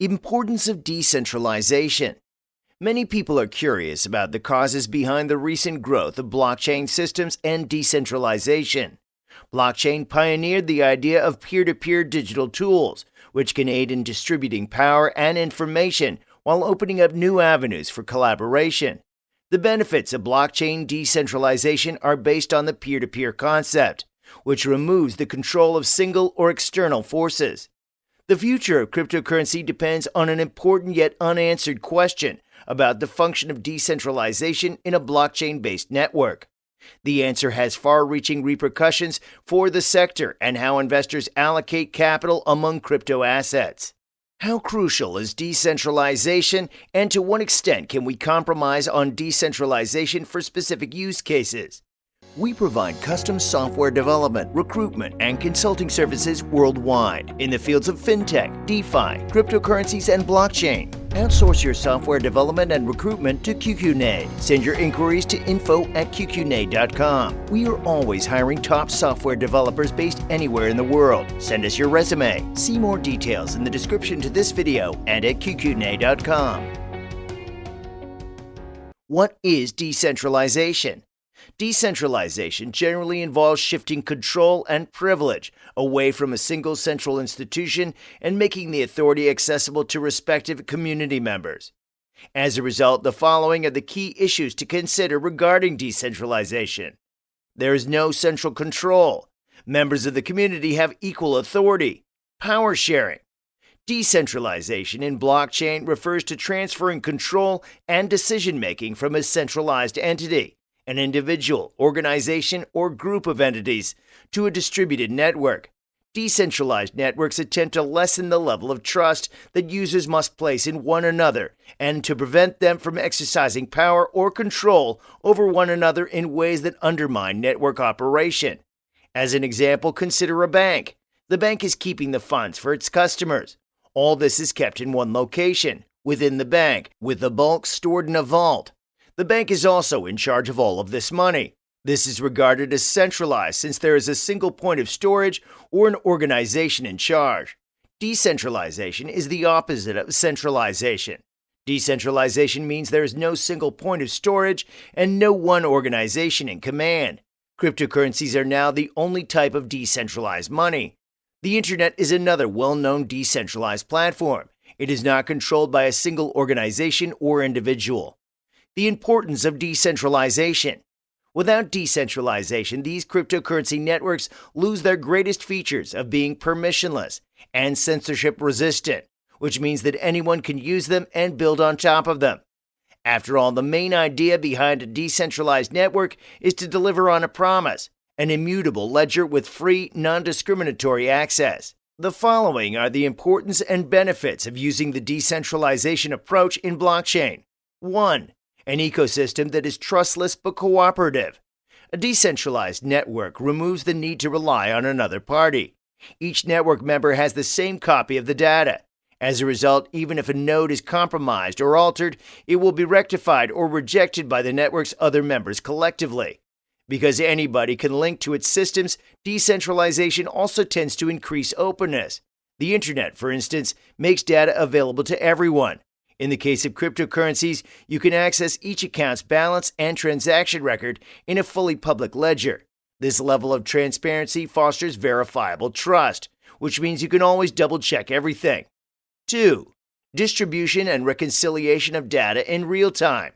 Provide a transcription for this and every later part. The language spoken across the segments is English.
Importance of decentralization. Many people are curious about the causes behind the recent growth of blockchain systems and decentralization. Blockchain pioneered the idea of peer-to-peer digital tools, which can aid in distributing power and information while opening up new avenues for collaboration. The benefits of blockchain decentralization are based on the peer-to-peer concept, which removes the control of single or external forces. The future of cryptocurrency depends on an important yet unanswered question about the function of decentralization in a blockchain-based network. The answer has far-reaching repercussions for the sector and how investors allocate capital among crypto assets. How crucial is decentralization, and to what extent can we compromise on decentralization for specific use cases? We provide custom software development, recruitment, and consulting services worldwide in the fields of fintech, DeFi, cryptocurrencies, and blockchain. Outsource your software development and recruitment to qqNade. Send your inquiries to info@qqNade.com. We are always hiring top software developers based anywhere in the world. Send us your resume. See more details in the description to this video and at qqNade.com. What is decentralization? Decentralization generally involves shifting control and privilege away from a single central institution and making the authority accessible to respective community members. As a result, the following are the key issues to consider regarding decentralization. There is no central control. Members of the community have equal authority. Power sharing. Decentralization in blockchain refers to transferring control and decision-making from a centralized entity, an individual, organization, or group of entities, to a distributed network. Decentralized networks attempt to lessen the level of trust that users must place in one another and to prevent them from exercising power or control over one another in ways that undermine network operation. As an example, consider a bank. The bank is keeping the funds for its customers. All this is kept in one location, within the bank, with the bulk stored in a vault. The bank is also in charge of all of this money. This is regarded as centralized since there is a single point of storage or an organization in charge. Decentralization is the opposite of centralization. Decentralization means there is no single point of storage and no one organization in command. Cryptocurrencies are now the only type of decentralized money. The internet is another well-known decentralized platform. It is not controlled by a single organization or individual. The importance of decentralization. Without decentralization, these cryptocurrency networks lose their greatest features of being permissionless and censorship-resistant, which means that anyone can use them and build on top of them. After all, the main idea behind a decentralized network is to deliver on a promise, an immutable ledger with free, non-discriminatory access. The following are the importance and benefits of using the decentralization approach in blockchain. 1. An ecosystem that is trustless but cooperative. A decentralized network removes the need to rely on another party. Each network member has the same copy of the data. As a result, even if a node is compromised or altered, it will be rectified or rejected by the network's other members collectively. Because anybody can link to its systems, decentralization also tends to increase openness. The internet, for instance, makes data available to everyone. In the case of cryptocurrencies, you can access each account's balance and transaction record in a fully public ledger. This level of transparency fosters verifiable trust, which means you can always double-check everything. 2. Distribution and reconciliation of data in real time.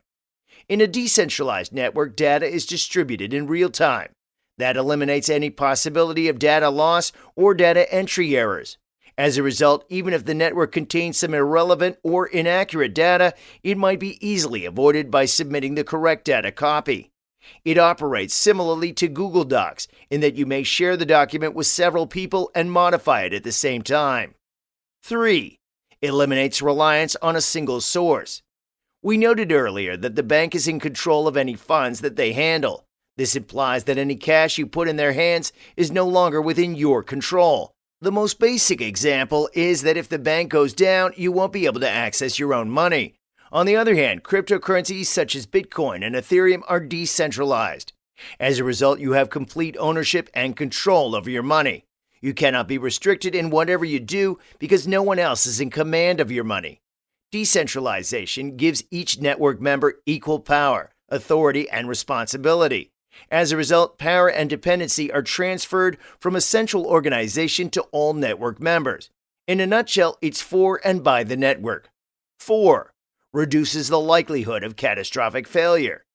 In a decentralized network, data is distributed in real time. That eliminates any possibility of data loss or data entry errors. As a result, even if the network contains some irrelevant or inaccurate data, it might be easily avoided by submitting the correct data copy. It operates similarly to Google Docs in that you may share the document with several people and modify it at the same time. 3. Eliminates reliance on a single source. We noted earlier that the bank is in control of any funds that they handle. This implies that any cash you put in their hands is no longer within your control. The most basic example is that if the bank goes down, you won't be able to access your own money. On the other hand, cryptocurrencies such as Bitcoin and Ethereum are decentralized. As a result, you have complete ownership and control over your money. You cannot be restricted in whatever you do because no one else is in command of your money. Decentralization gives each network member equal power, authority, and responsibility. As a result, power and dependency are transferred from a central organization to all network members. In a nutshell, it's for and by the network. 4. Reduces the likelihood of catastrophic failure.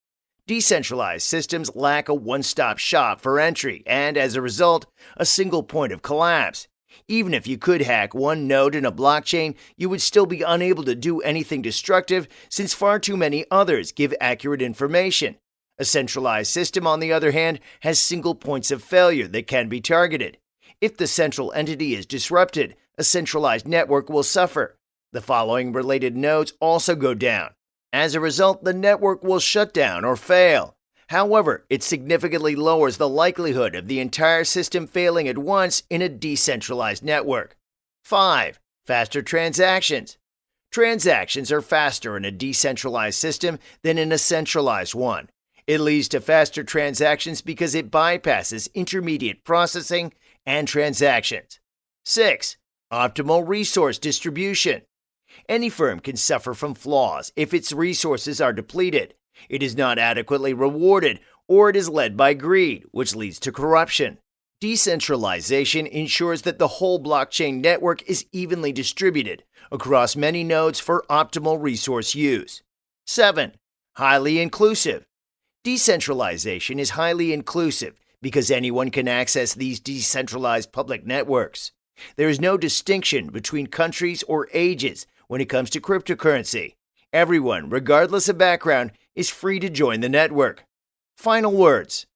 Decentralized systems lack a one-stop shop for entry and, as a result, a single point of collapse. Even if you could hack one node in a blockchain, you would still be unable to do anything destructive since far too many others give accurate information. A centralized system, on the other hand, has single points of failure that can be targeted. If the central entity is disrupted, a centralized network will suffer. The following related nodes also go down. As a result, the network will shut down or fail. However, it significantly lowers the likelihood of the entire system failing at once in a decentralized network. 5. Faster transactions. Transactions are faster in a decentralized system than in a centralized one. It leads to faster transactions because it bypasses intermediate processing and transactions. 6. Optimal resource distribution. Any firm can suffer from flaws if its resources are depleted, it is not adequately rewarded, or it is led by greed, which leads to corruption. Decentralization ensures that the whole blockchain network is evenly distributed across many nodes for optimal resource use. 7. Highly inclusive. Decentralization is highly inclusive because anyone can access these decentralized public networks. There is no distinction between countries or ages when it comes to cryptocurrency. Everyone, regardless of background, is free to join the network. Final words.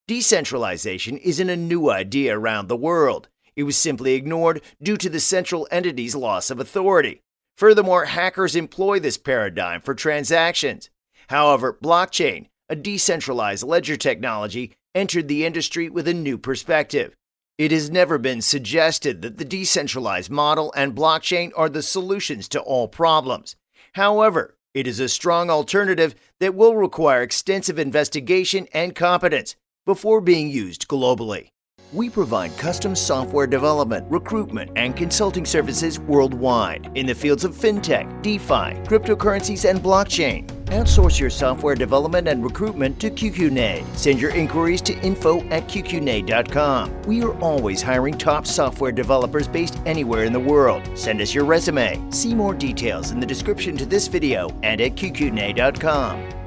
Decentralization isn't a new idea around the world. It was simply ignored due to the central entity's loss of authority. Furthermore, hackers employ this paradigm for transactions. However, blockchain, a decentralized ledger technology, entered the industry with a new perspective. It has never been suggested that the decentralized model and blockchain are the solutions to all problems. However, it is a strong alternative that will require extensive investigation and competence before being used globally. We provide custom software development, recruitment, and consulting services worldwide in the fields of fintech, DeFi, cryptocurrencies, and blockchain. Outsource your software development and recruitment to qqNade. Send your inquiries to info@qqNade.com. We are always hiring top software developers based anywhere in the world. Send us your resume. See more details in the description to this video and at qqNade.com.